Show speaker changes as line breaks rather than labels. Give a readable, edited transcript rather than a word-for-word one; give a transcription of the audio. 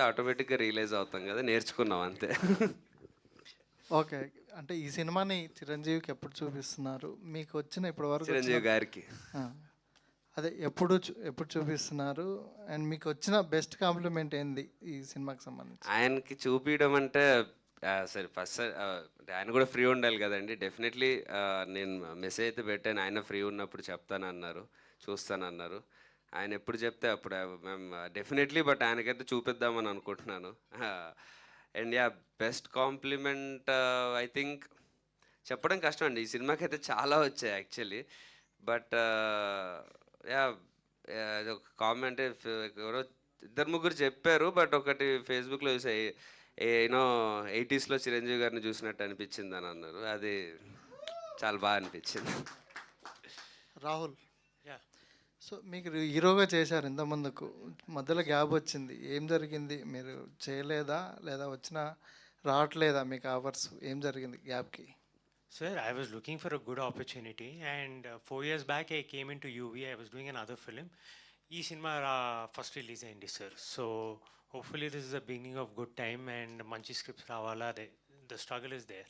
ఆటోమేటిక్‌గా రియలైజ్ అవుతాం గదా! నేర్చుకున్నాం అంతే.
ఓకే. అంటే ఈ సినిమాని చిరంజీవికి ఎప్పుడు చూపిస్తున్నారు? మీకు వచ్చిన ఇప్పటి వరకు వచ్చిన
చిరంజీవి గారికి.
ఆ! అదే ఎప్పుడు చూపిస్తున్నారు? అండ్ మీకొచ్చిన బెస్ట్ కాంప్లిమెంట్ ఏంది ఈ సినిమాకి సంబంధించి?
ఆయనకి చూపియడం అంటే సరే ఫస్ట్ అంటే ఆయన గూడా ఫ్రీ ఉండాలి గదండీ! డెఫినెట్‌లీ నేను మెసేజ్ అయితే పెట్టాను. ఆయన ఫ్రీ ఉన్నప్పుడు చెప్తానన్నారు. చూస్తానన్నారు. ఆయన ఎప్పుడు చెప్తే అప్పుడు మేము డెఫినెట్‌లీ బట్ ఆయనకైతే చూపిద్దామని అనుకుంటున్నాను. And yeah! Best compliment I think చెప్పడం కష్టం అండి. ఈ సినిమాకైతే చాలా వచ్చాయి యాక్చువల్లీ. But yeah! అదొక కామెంట్ ఎవరో ఇద్దరు ముగ్గురు చెప్పారు. బట్ ఒకటి ఫేస్‌బుక్‌లో చూసా. యూనో 80స్‌లో చిరంజీవి గారిని చూసినట్టు అనిపించిందని అన్నారు. అది చాలా బాగా అనిపించింది.
రాహుల్.
యాహ్!
సో మీకు హీరోగా చేశారు ఇంతకుముందుకు. మధ్యలో గ్యాప్ వచ్చింది. ఏం జరిగింది? మీరు చేయలేదా? లేదా రావట్లేదా మీకు ఆఫర్స్? ఏం జరిగింది గ్యాప్‌కి?
Sir, I was looking for a good opportunity, and 4 years back I came into UV. I was doing another film. ఈ సినిమా ఫస్ట్ రిలీజ్ అయింది sir. So hopefully this is the beginning of good time and మంచి scripts రావాలా, అదే the struggle is there.